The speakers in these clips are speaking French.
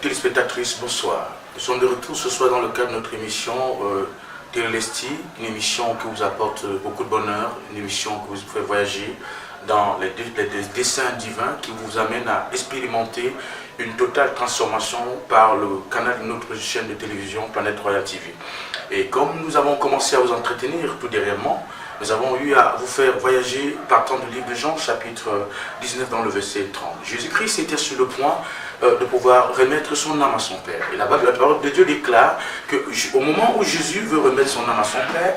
téléspectatrices, bonsoir. Nous sommes de retour ce soir dans le cadre de notre émission Télélesti, une émission qui vous apporte beaucoup de bonheur, une émission qui vous fait voyager dans les desseins divins qui vous amènent à expérimenter une totale transformation par le canal de notre chaîne de télévision Planète Royale TV. Et comme nous avons commencé à vous entretenir tout dernièrement, nous avons eu à vous faire voyager partant du livre de Jean, chapitre 19, dans le verset 30. Jésus-Christ était sur le point de pouvoir remettre son âme à son Père. Et là-bas, la parole de Dieu déclare qu'au moment où Jésus veut remettre son âme à son Père,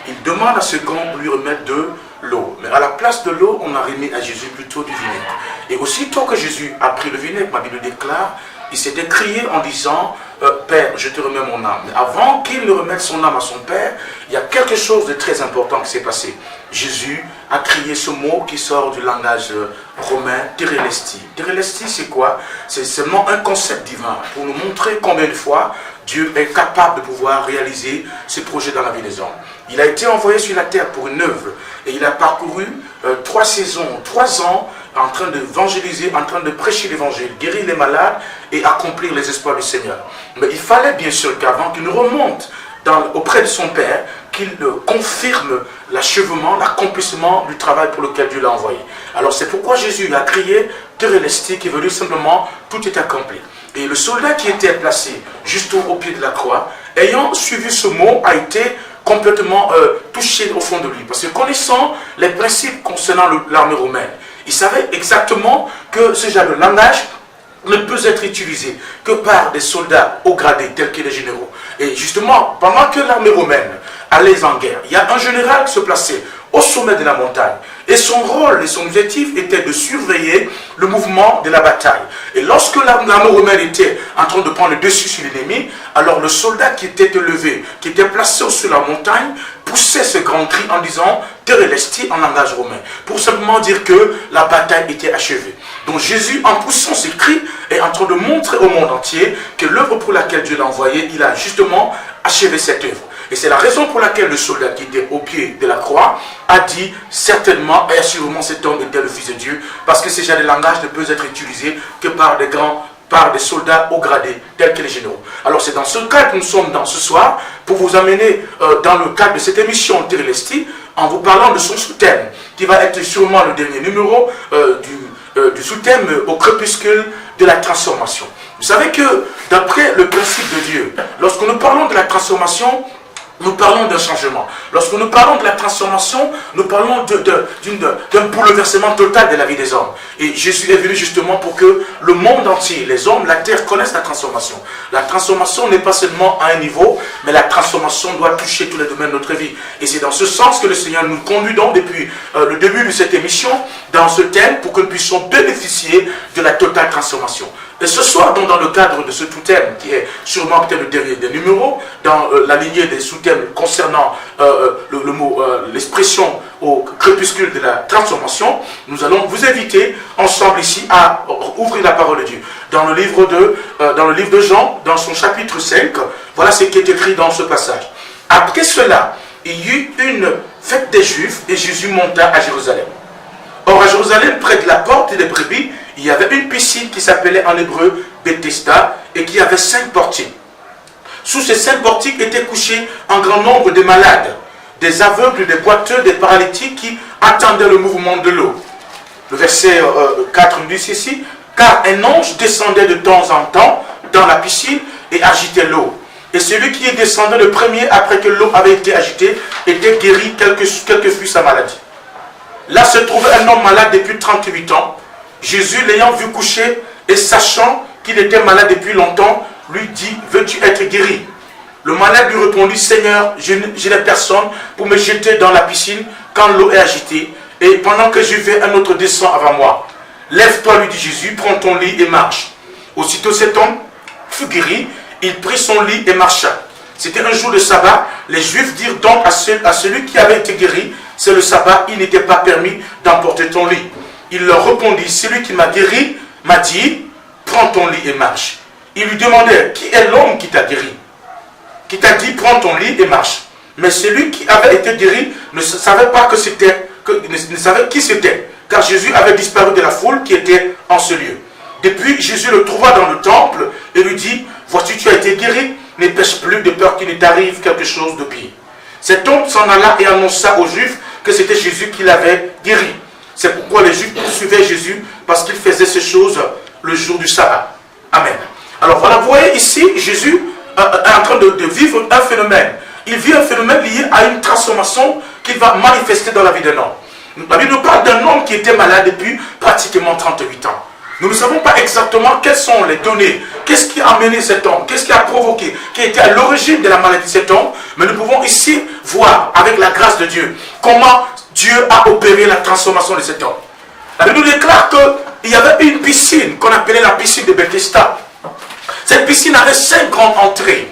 il demande à ce qu'on lui remette de l'eau. Mais à la place de l'eau, on a remis à Jésus plutôt du vinaigre. Et aussitôt que Jésus a pris le vinaigre, ma Bible déclare, il s'était crié en disant « Père, je te remets mon âme ». Mais avant qu'il ne remette son âme à son Père, il y a quelque chose de très important qui s'est passé. Jésus a crié ce mot qui sort du langage romain, Télélesti. Télélesti, c'est quoi? C'est seulement un concept divin pour nous montrer combien de fois Dieu est capable de pouvoir réaliser ses projets dans la vie des hommes. Il a été envoyé sur la terre pour une œuvre et il a parcouru 3 saisons, 3 ans en train d'évangéliser, en train de prêcher l'évangile, guérir les malades et accomplir les espoirs du Seigneur. Mais il fallait bien sûr qu'avant qu'il ne remonte auprès de son Père, qu'il confirme l'achèvement, l'accomplissement du travail pour lequel Dieu l'a envoyé. Alors c'est pourquoi Jésus a crié Télélesti, qui veut dire simplement tout est accompli. Et le soldat qui était placé juste au pied de la croix, ayant suivi ce mot, a été complètement touché au fond de lui. Parce que connaissant les principes concernant l'armée romaine, il savait exactement que ce genre de langage ne peut être utilisé que par des soldats haut gradés tels que les généraux. Et justement, pendant que l'armée romaine allait en guerre, il y a un général qui se plaçait au sommet de la montagne. Et son rôle et son objectif était de surveiller le mouvement de la bataille. Et lorsque l'armée romaine était en train de prendre le dessus sur l'ennemi, alors le soldat qui était élevé, qui était placé au-dessus de la montagne, poussait ce grand cri en disant « Télélesti » en langage romain, pour simplement dire que la bataille était achevée. Donc Jésus, en poussant ce cri, est en train de montrer au monde entier que l'œuvre pour laquelle Dieu l'a envoyé, il a justement achevé cette œuvre. Et c'est la raison pour laquelle le soldat qui était au pied de la croix a dit certainement et assurément cet homme était le Fils de Dieu, parce que ce genre de langage ne peut être utilisé que par des soldats haut gradés, tels que les généraux. Alors c'est dans ce cadre que nous sommes dans ce soir, pour vous amener dans le cadre de cette émission Télélesti, en vous parlant de son sous-thème, qui va être sûrement le dernier numéro du sous-thème au crépuscule de la transformation. Vous savez que d'après le principe de Dieu, lorsque nous parlons de la transformation, nous parlons d'un changement. Lorsque nous parlons de la transformation, nous parlons d'un bouleversement total de la vie des hommes. Et Jésus est venu justement pour que le monde entier, les hommes, la terre connaissent la transformation. La transformation n'est pas seulement à un niveau, mais la transformation doit toucher tous les domaines de notre vie. Et c'est dans ce sens que le Seigneur nous conduit donc depuis le début de cette émission, dans ce thème, pour que nous puissions bénéficier de la totale transformation. Et ce soir, donc, dans le cadre de ce sous-thème, qui est sûrement peut-être le dernier des numéros, dans la lignée des sous-thèmes concernant l'expression au crépuscule de la transformation, nous allons vous inviter ensemble ici à ouvrir la parole de Dieu. Dans le livre de Jean, dans son chapitre 5, voilà ce qui est écrit dans ce passage. Après cela, il y eut une fête des Juifs et Jésus monta à Jérusalem. Or, à Jérusalem, près de la porte des brebis, il y avait une piscine qui s'appelait en hébreu Bethesda et qui avait 5 portiques. Sous ces 5 portiques étaient couchés un grand nombre de malades, des aveugles, des boiteux, des paralytiques qui attendaient le mouvement de l'eau. Le verset 4 nous dit ceci, car un ange descendait de temps en temps dans la piscine et agitait l'eau. Et celui qui descendait le premier après que l'eau avait été agitée était guéri, quelle que fût sa maladie. Là se trouvait un homme malade depuis 38 ans. Jésus, l'ayant vu coucher et sachant qu'il était malade depuis longtemps, lui dit, veux-tu être guéri? Le malade lui répondit, Seigneur, je n'ai personne pour me jeter dans la piscine quand l'eau est agitée, et pendant que je vais, un autre descend avant moi. Lève-toi, lui dit Jésus, prends ton lit et marche. Aussitôt cet homme fut guéri, il prit son lit et marcha. C'était un jour de sabbat. Les Juifs dirent donc à celui qui avait été guéri, c'est le sabbat, il n'était pas permis d'emporter ton lit. Il leur répondit, celui qui m'a guéri m'a dit, prends ton lit et marche. Il lui demandait, qui est l'homme qui t'a guéri? Qui t'a dit, prends ton lit et marche. Mais celui qui avait été guéri ne savait pas ne savait qui c'était, car Jésus avait disparu de la foule qui était en ce lieu. Depuis, Jésus le trouva dans le temple et lui dit, voici tu as été guéri, ne pêche plus de peur qu'il ne t'arrive quelque chose de pire. Cet homme s'en alla et annonça aux Juifs que c'était Jésus qui l'avait guéri. C'est pourquoi les Juifs poursuivaient Jésus, parce qu'il faisait ces choses le jour du sabbat. Amen. Alors voilà, vous voyez ici, Jésus est en train de vivre un phénomène. Il vit un phénomène lié à une transformation qu'il va manifester dans la vie d'un homme. La Bible nous parle d'un homme qui était malade depuis pratiquement 38 ans. Nous ne savons pas exactement quelles sont les données, qu'est-ce qui a amené cet homme, qu'est-ce qui a provoqué, qui était à l'origine de la maladie de cet homme. Mais nous pouvons ici voir, avec la grâce de Dieu, comment Dieu a opéré la transformation de cet homme. La Bible nous déclare qu'il y avait une piscine qu'on appelait la piscine de Bethesda. Cette piscine avait 5 grandes entrées.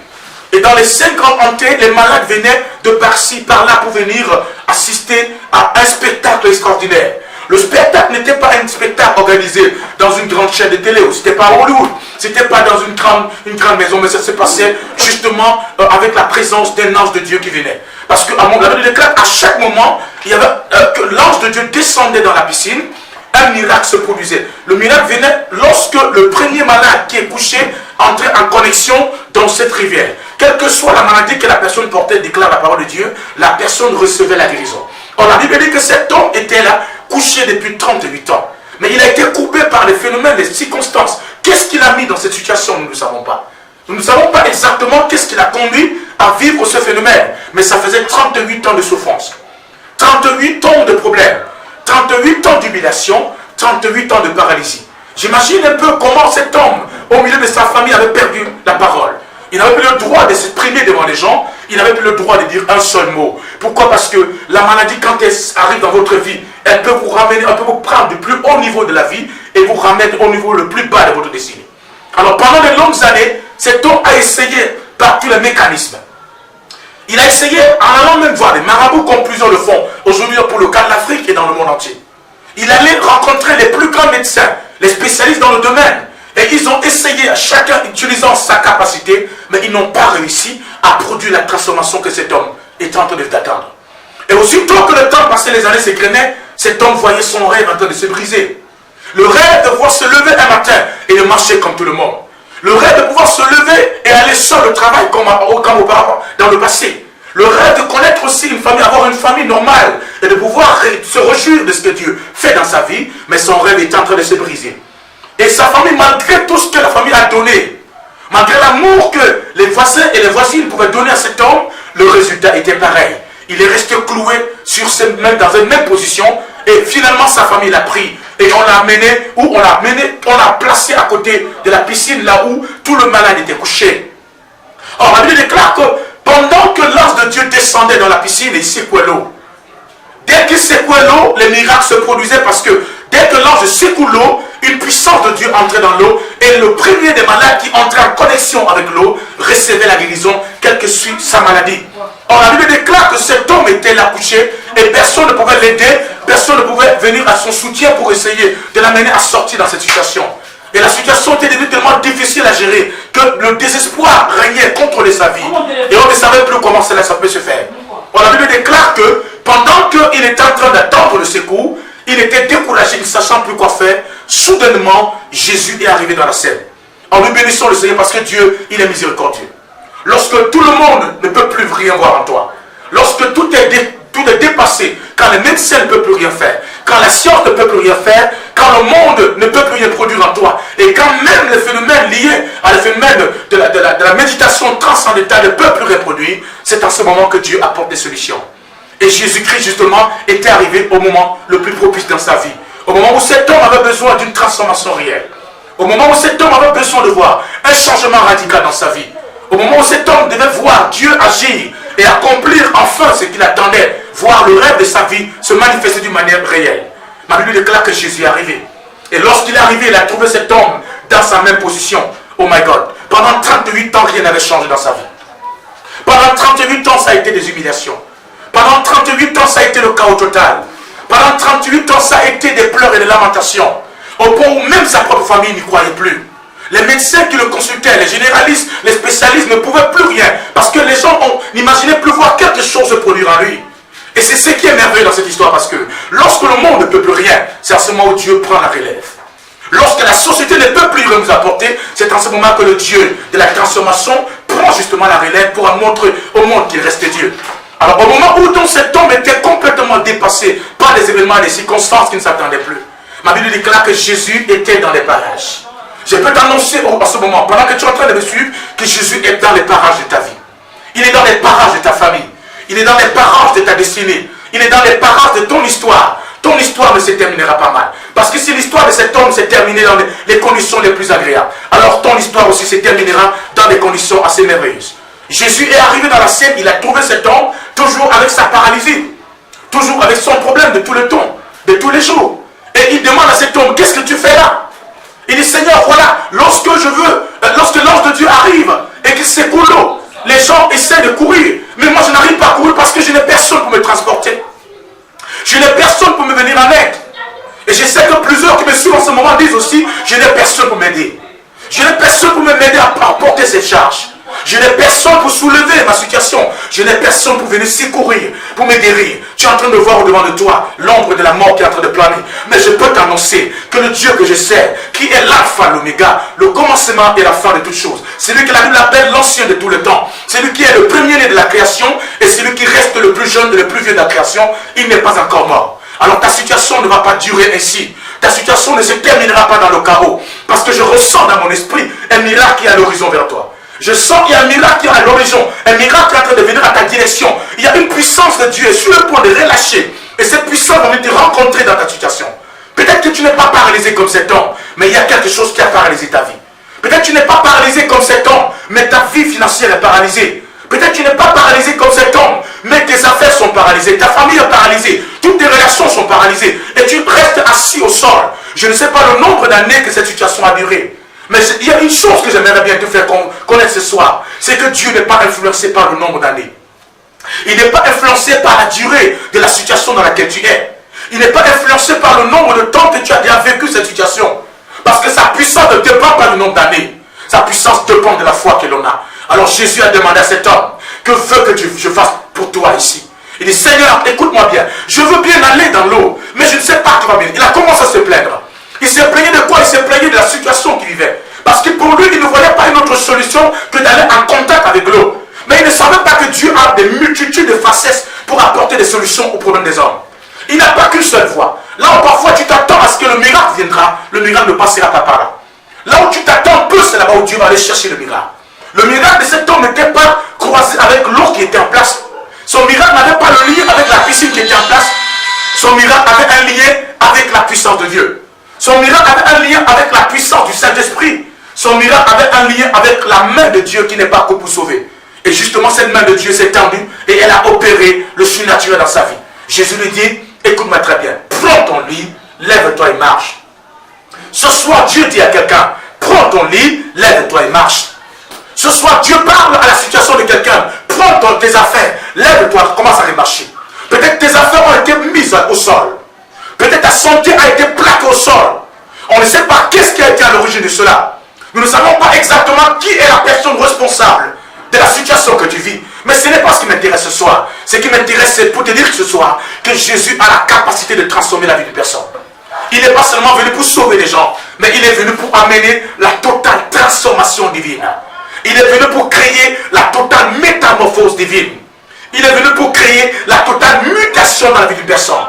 Et dans les 5 grandes entrées, les malades venaient de par-ci, par-là pour venir assister à un spectacle extraordinaire. Le spectacle n'était pas un spectacle organisé dans une grande chaîne de télé, ou c'était pas à Hollywood, c'était pas dans une grande maison, mais ça se passait justement avec la présence d'un ange de Dieu qui venait. Parce que, la Bible déclare, à chaque moment, il y avait que l'ange de Dieu descendait dans la piscine, un miracle se produisait. Le miracle venait lorsque le premier malade qui est couché entrait en connexion dans cette rivière. Quelle que soit la maladie que la personne portait, déclare la parole de Dieu, la personne recevait la guérison. Or, la Bible dit que cet homme était là, couché depuis 38 ans. Mais il a été coupé par les phénomènes, les circonstances. Qu'est-ce qu'il a mis dans cette situation? Nous ne savons pas. Nous ne savons pas exactement qu'est-ce qui l'a conduit à vivre ce phénomène. Mais ça faisait 38 ans de souffrance. 38 ans de problèmes. 38 ans d'humiliation. 38 ans de paralysie. J'imagine un peu comment cet homme, au milieu de sa famille, avait perdu la parole. Il n'avait plus le droit de s'exprimer devant les gens. Il n'avait plus le droit de dire un seul mot. Pourquoi? Parce que la maladie, quand elle arrive dans votre vie, elle peut vous ramener, elle peut vous prendre du plus haut niveau de la vie et vous ramener au niveau le plus bas de votre destinée. Alors pendant de longues années, cet homme a essayé par tous les mécanismes. Il a essayé, en allant même voir des marabouts comme plusieurs le font aujourd'hui pour le cas de l'Afrique et dans le monde entier. Il allait rencontrer les plus grands médecins, les spécialistes dans le domaine. Et ils ont essayé, chacun utilisant sa capacité, mais ils n'ont pas réussi à produire la transformation que cet homme est en train d'attendre. Et aussitôt que le temps passait, les années s'égrènaient, cet homme voyait son rêve en train de se briser. Le rêve de pouvoir se lever un matin et de marcher comme tout le monde. Le rêve de pouvoir se lever et aller seul au travail comme auparavant dans le passé. Le rêve de connaître aussi une famille, avoir une famille normale et de pouvoir se réjouir de ce que Dieu fait dans sa vie, mais son rêve est en train de se briser. Et sa famille, malgré tout ce que la famille a donné, malgré l'amour que les voisins et les voisines pouvaient donner à cet homme, le résultat était pareil. Il est resté cloué dans une même position et finalement sa famille l'a pris. Et on l'a amené, on l'a placé à côté de la piscine là où tout le malade était couché. Or, la Bible déclare que pendant que l'ange de Dieu descendait dans la piscine, il secouait l'eau. Dès qu'il secouait l'eau, les miracles se produisaient parce que dès que l'ange secoue l'eau, une puissance de Dieu entrait dans l'eau et le premier des malades qui entrait en connexion avec l'eau recevait la guérison, quelle que soit sa maladie. Or, la Bible déclare que cet homme était là couché et personne ne pouvait l'aider, personne ne pouvait venir à son soutien pour essayer de l'amener à sortir dans cette situation. Et la situation était devenue tellement difficile à gérer que le désespoir régnait contre sa vie. Et on ne savait plus comment cela peut se faire. Or, la Bible déclare que pendant qu'il était en train d'attendre le secours, il était découragé, ne sachant plus quoi faire. Soudainement, Jésus est arrivé dans la scène. En nous bénissons le Seigneur parce que Dieu, il est miséricordieux. Lorsque tout le monde ne peut plus rien voir en toi, lorsque tout est dépassé, quand les médecins ne peuvent plus rien faire, quand la science ne peut plus rien faire, quand le monde ne peut plus rien produire en toi, et quand même les phénomènes liés à les phénomènes de la méditation transcendantale ne peuvent plus rien produire, c'est en ce moment que Dieu apporte des solutions. Et Jésus-Christ, justement, était arrivé au moment le plus propice dans sa vie. Au moment où cet homme avait besoin d'une transformation réelle. Au moment où cet homme avait besoin de voir un changement radical dans sa vie. Au moment où cet homme devait voir Dieu agir et accomplir enfin ce qu'il attendait. Voir le rêve de sa vie se manifester d'une manière réelle. Ma Bible déclare que Jésus est arrivé. Et lorsqu'il est arrivé, il a trouvé cet homme dans sa même position. Oh my God. Pendant 38 ans, rien n'avait changé dans sa vie. Pendant 38 ans, ça a été des humiliations. Pendant 38 ans, ça a été le chaos total. Pendant 38 ans, ça a été des pleurs et des lamentations. Au point où même sa propre famille n'y croyait plus. Les médecins qui le consultaient, les généralistes, les spécialistes ne pouvaient plus rien. Parce que les gens n'imaginaient plus voir quelque chose se produire en lui. Et c'est ce qui est merveilleux dans cette histoire. Parce que lorsque le monde ne peut plus rien, c'est à ce moment où Dieu prend la relève. Lorsque la société ne peut plus nous apporter, c'est en ce moment que le Dieu de la transformation prend justement la relève pour montrer au monde qu'il reste Dieu. Alors au moment où donc cet homme était complètement dépassé par des événements et des circonstances qui ne s'attendaient plus, ma Bible déclare que Jésus était dans les parages. Je peux t'annoncer en ce moment, pendant que tu es en train de me suivre, que Jésus est dans les parages de ta vie. Il est dans les parages de ta famille. Il est dans les parages de ta destinée. Il est dans les parages de ton histoire. Ton histoire ne se terminera pas mal. Parce que si l'histoire de cet homme s'est terminée dans les conditions les plus agréables, alors ton histoire aussi se terminera dans des conditions assez merveilleuses. Jésus est arrivé dans la scène, il a trouvé cet homme toujours avec sa paralysie, toujours avec son problème de tout le temps, de tous les jours. Et il demande à cet homme, qu'est-ce que tu fais là? Il dit, Seigneur, voilà, lorsque l'ange de Dieu arrive et qu'il secoue l'eau, les gens essaient de courir. Mais moi, je n'arrive pas à courir parce que je n'ai personne pour me transporter. Je n'ai personne pour me venir en aide. Et je sais que plusieurs qui me suivent en ce moment disent aussi, je n'ai personne pour m'aider. Je n'ai personne pour m'aider à porter cette charge. Je n'ai personne pour soulever ma situation. Je n'ai personne pour venir secourir, pour me guérir. Tu es en train de voir au-devant de toi l'ombre de la mort qui est en train de planer. Mais je peux t'annoncer que le Dieu que je sers, qui est l'alpha, l'oméga, le commencement et la fin de toutes choses, c'est lui que la Bible appelle l'ancien de tout le temps. C'est lui qui est le premier-né de la création et c'est lui qui reste le plus jeune et le plus vieux de la création. Il n'est pas encore mort. Alors ta situation ne va pas durer ainsi. Ta situation ne se terminera pas dans le chaos. Parce que je ressens dans mon esprit un miracle qui est à l'horizon vers toi. Je sens qu'il y a un miracle qui est à l'horizon. Un miracle qui est en train de venir à ta direction. Il y a une puissance de Dieu sur le point de relâcher. Et cette puissance va venir te rencontrer dans ta situation. Peut-être que tu n'es pas paralysé comme cet homme, mais il y a quelque chose qui a paralysé ta vie. Peut-être que tu n'es pas paralysé comme cet homme, mais ta vie financière est paralysée. Peut-être que tu n'es pas paralysé comme cet homme, mais tes affaires sont paralysées, ta famille est paralysée, toutes tes relations sont paralysées, et tu restes assis au sol. Je ne sais pas le nombre d'années que cette situation a duré. Mais il y a une chose que j'aimerais bien te faire connaître ce soir, c'est que Dieu n'est pas influencé par le nombre d'années. Il n'est pas influencé par la durée de la situation dans laquelle tu es. Il n'est pas influencé par le nombre de temps que tu as déjà vécu cette situation. Parce que sa puissance ne dépend pas du nombre d'années. Sa puissance dépend de la foi que l'on a. Alors Jésus a demandé à cet homme, que veux que je fasse pour toi ici? Il dit, Seigneur, écoute-moi bien, je veux bien aller dans l'eau, mais je ne sais pas qui va venir. Il a commencé à se plaindre. Il s'est plaigné de quoi? Il s'est plaigné de la situation qu'il vivait. Parce que pour lui, il ne voyait pas une autre solution que d'aller en contact avec l'eau. Mais il ne savait pas que Dieu a des multitudes de facettes pour apporter des solutions aux problèmes des hommes. Il n'a pas qu'une seule voie. Là où parfois tu t'attends à ce que le miracle viendra, le miracle ne passera pas par là. Là où tu t'attends peu, c'est là-bas où Dieu va aller chercher le miracle. Le miracle de cet homme n'était pas croisé avec l'eau qui était en place. Son miracle n'avait pas le lien avec la piscine qui était en place. Son miracle avait un lien avec la puissance de Dieu. Son miracle avait un lien avec la puissance du Saint-Esprit. Son miracle avait un lien avec la main de Dieu qui n'est pas que pour sauver. Et justement, cette main de Dieu s'est tendue et elle a opéré le surnaturel dans sa vie. Jésus lui dit, écoute-moi très bien, prends ton lit, lève-toi et marche. Ce soir, Dieu dit à quelqu'un, prends ton lit, lève-toi et marche. Ce soir, Dieu parle à la situation de quelqu'un, prends tes affaires, lève-toi, commence à remarcher. Peut-être tes affaires ont été mises au sol. Peut-être ta santé a été plaquée au sol. On ne sait pas qu'est-ce qui a été à l'origine de cela. Nous ne savons pas exactement qui est la personne responsable de la situation que tu vis. Mais ce n'est pas ce qui m'intéresse ce soir. Ce qui m'intéresse, c'est pour te dire ce soir que Jésus a la capacité de transformer la vie d'une personne. Il n'est pas seulement venu pour sauver les gens, mais il est venu pour amener la totale transformation divine. Il est venu pour créer la totale métamorphose divine. Il est venu pour créer la totale mutation dans la vie d'une personne.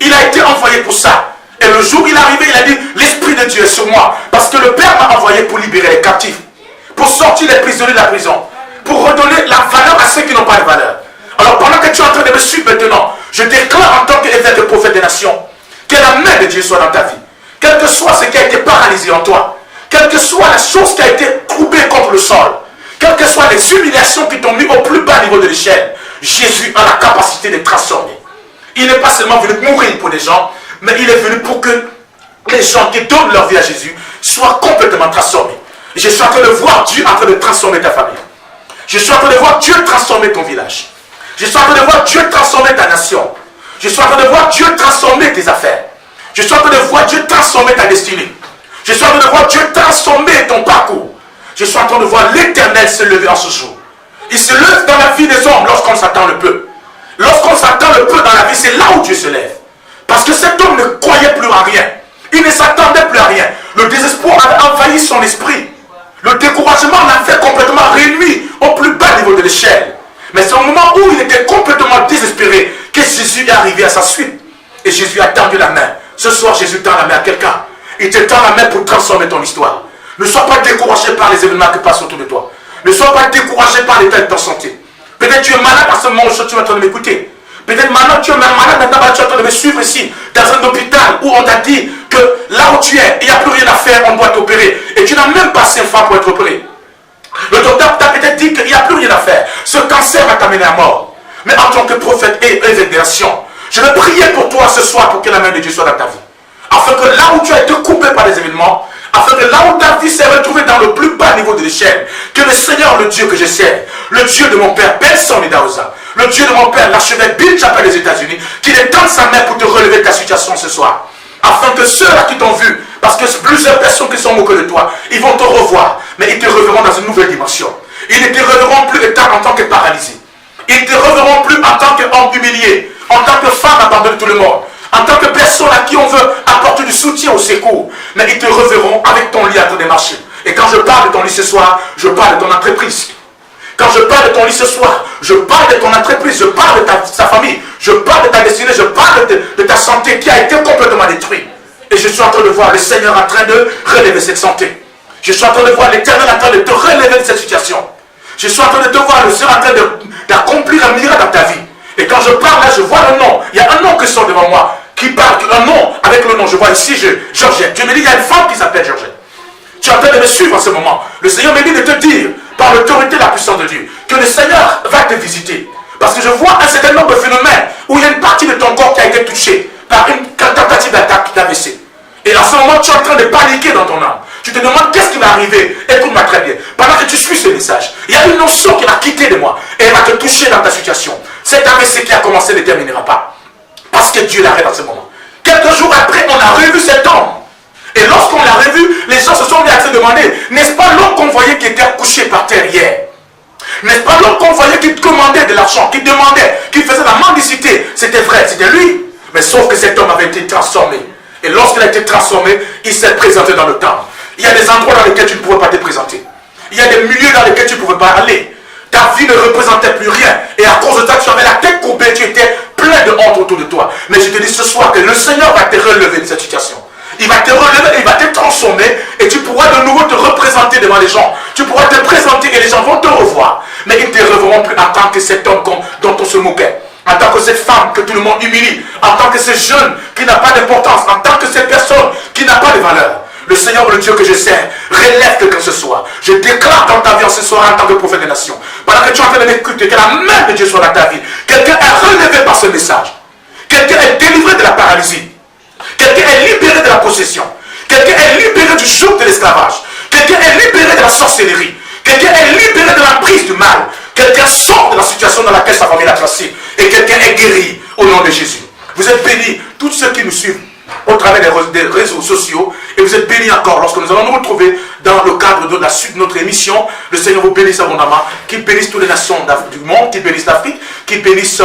Il a été envoyé pour ça. Et le jour où il est arrivé, il a dit, l'Esprit de Dieu est sur moi. Parce que le Père m'a envoyé pour libérer les captifs. Pour sortir les prisonniers de la prison. Pour redonner la valeur à ceux qui n'ont pas de valeur. Alors pendant que tu es en train de me suivre maintenant, je déclare en tant qu'évêque et prophète des nations, que la main de Dieu soit dans ta vie. Quel que soit ce qui a été paralysé en toi. Quelle que soit la chose qui a été courbée contre le sol. Quelles que soient les humiliations qui t'ont mis au plus bas niveau de l'échelle. Jésus a la capacité de transformer. Il n'est pas seulement venu mourir pour les gens, mais il est venu pour que les gens qui donnent leur vie à Jésus soient complètement transformés. Je suis en train de voir Dieu en train de transformer ta famille. Je suis en train de voir Dieu transformer ton village. Je suis en train de voir Dieu transformer ta nation. Je suis en train de voir Dieu transformer tes affaires. Je suis en train de voir Dieu transformer ta destinée. Je suis en train de voir Dieu transformer ton parcours. Je suis en train de voir l'Éternel se lever en ce jour. Il se lève dans la vie des hommes lorsqu'on s'attend le peu. Lorsqu'on s'attend le peu dans la vie, c'est là où Dieu se lève. Parce que cet homme ne croyait plus en rien. Il ne s'attendait plus à rien. Le désespoir avait envahi son esprit. Le découragement l'a fait complètement réduit au plus bas niveau de l'échelle. Mais c'est au moment où il était complètement désespéré que Jésus est arrivé à sa suite. Et Jésus a tendu la main. Ce soir, Jésus tend la main à quelqu'un. Il te tend la main pour transformer ton histoire. Ne sois pas découragé par les événements qui passent autour de toi. Ne sois pas découragé par l'état de ta santé. Peut-être tu es malade à ce moment où tu es en train de m'écouter. Peut-être maintenant tu es même malade, maintenant tu es en train de me suivre ici, dans un hôpital où on t'a dit que là où tu es, il n'y a plus rien à faire, on doit t'opérer. Et tu n'as même pas 5 francs pour être opéré. Le docteur t'a peut-être dit qu'il n'y a plus rien à faire. Ce cancer va t'amener à mort. Mais en tant que prophète et révélation, je vais prier pour toi ce soir pour que la main de Dieu soit dans ta vie. Afin que là où tu as été coupé par les événements, afin que là où ta vie s'est retrouvée dans le plus bas niveau de l'échelle, que le Seigneur, le Dieu que je sers, le Dieu de mon Père, Benson et Daouza, le Dieu de mon Père, l'archevêque Bill Chapel des États-Unis, qu'il étende sa main pour te relever ta situation ce soir. Afin que ceux-là qui t'ont vu, parce que plusieurs personnes qui sont moquées de toi, ils vont te revoir, mais ils te reverront dans une nouvelle dimension. Ils ne te reverront plus en tant que paralysé. Ils ne te reverront plus en tant qu'homme humilié, en tant que femme abandonnée de tout le monde, en tant que personne à qui on veut apporter du soutien au secours. Mais ils te reverront avec ton lit à train de marcher. Et quand je parle de ton lit ce soir, je parle de ton entreprise. Quand je parle de ton lit ce soir, je parle de ton entreprise, je parle de ta famille, je parle de ta destinée, je parle de ta santé qui a été complètement détruite. Et je suis en train de voir le Seigneur en train de relever cette santé. Je suis en train de voir l'Éternel en train de te relever de cette situation. Je suis en train de te voir le Seigneur en train d'accomplir un miracle dans ta vie. Et quand je parle là, je vois le nom. Il y a un nom qui sort devant moi, qui parle, un nom avec le nom. Je vois ici Georgette. Dieu me dit, il y a une femme qui s'appelle Georgette. Tu es en train de me suivre en ce moment. Le Seigneur me dit de te dire, par l'autorité de la puissance de Dieu, que le Seigneur va te visiter. Parce que je vois un certain nombre de phénomènes où il y a une partie de ton corps qui a été touchée par une tentative d'attaque d'AVC. Et en ce moment, tu es en train de paniquer dans ton âme. Tu te demandes qu'est-ce qui va arriver. Écoute-moi très bien. Pendant que tu suis ce message, il y a une notion qui va quitter de moi et elle va te toucher dans ta situation. Cet AVC qui a commencé ne terminera pas. Parce que Dieu l'arrête en ce moment. Quelques jours après, on a revu cet homme. Et lorsqu'on l'a revu, les gens se sont mis à se demander, n'est-ce pas l'homme qu'on voyait qui était couché par terre hier? N'est-ce pas l'homme qu'on voyait qui commandait de l'argent, qui demandait, qui faisait la mendicité? C'était vrai, c'était lui. Mais sauf que cet homme avait été transformé. Et lorsqu'il a été transformé, il s'est présenté dans le temple. Il y a des endroits dans lesquels tu ne pouvais pas te présenter. Il y a des milieux dans lesquels tu ne pouvais pas aller. Ta vie ne représentait plus rien. Et à cause de ça, tu avais la tête courbée, tu étais plein de honte autour de toi. Mais je te dis ce soir que le Seigneur va te relever de cette situation. Il va te relever, il va te transformer et tu pourras de nouveau te représenter devant les gens. Tu pourras te présenter et les gens vont te revoir. Mais ils ne te reverront plus en tant que cet homme dont on se moquait. En tant que cette femme que tout le monde humilie. En tant que ce jeune qui n'a pas d'importance. En tant que cette personne qui n'a pas de valeur. Le Seigneur, le Dieu que je sers, relève quelqu'un ce soir. Je déclare dans ta vie ce soir en tant que prophète des nations. Pendant que tu es en train de m'écouter, que la main de Dieu soit dans ta vie. Quelqu'un est relevé par ce message. Quelqu'un est délivré de la paralysie. Quelqu'un est libéré de la possession. Quelqu'un est libéré du joug de l'esclavage. Quelqu'un est libéré de la sorcellerie. Quelqu'un est libéré de la prise du mal. Quelqu'un sort de la situation dans laquelle sa famille l'a placé. Et quelqu'un est guéri au nom de Jésus. Vous êtes bénis, tous ceux qui nous suivent au travers des réseaux sociaux. Et vous êtes bénis encore lorsque nous allons nous retrouver dans le cadre de la suite de notre émission. Le Seigneur vous bénisse abondamment. Qu'il bénisse toutes les nations du monde, qu'il bénisse l'Afrique, qu'il bénisse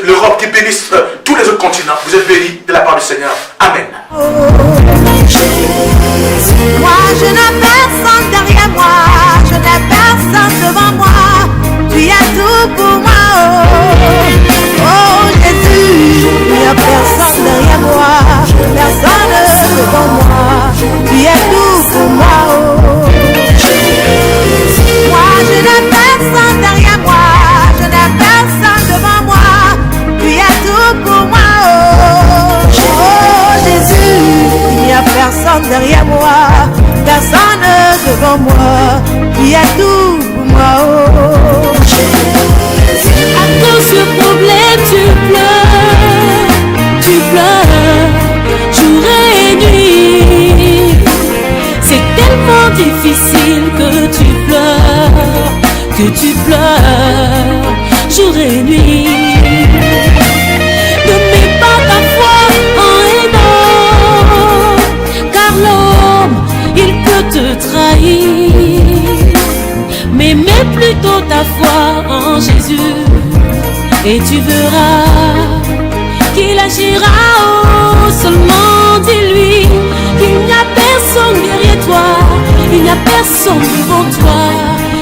l'Europe, qu'il bénisse tous les autres continents. Vous êtes bénis de la part du Seigneur. Amen. Moi je n'ai personne derrière moi, je n'ai personne devant moi. Tu as tout pour moi. Oh Jésus, il n'y a personne derrière moi, personne devant moi. Tu es tout pour moi. Moi je n'ai personne derrière moi, je n'ai personne devant moi. Tu as tout pour moi. Oh Jésus, il n'y a personne derrière moi, personne devant moi. Tu es tout pour moi. À cause du problème tu pleures, jour et nuit. C'est tellement difficile que tu pleures, jour et nuit. Ne mets pas ta foi en un homme, car l'homme, il peut te trahir. Mais mets plutôt ta foi en Jésus, et tu verras qu'il agira. Oh, seulement dis-lui personne derrière toi, il n'y a personne devant toi,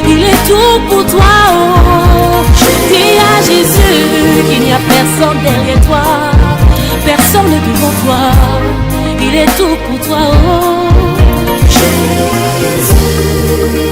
il est tout pour toi. Oh, dis à Jésus qu'il n'y a personne derrière toi, personne devant toi, il est tout pour toi. Oh, Jésus.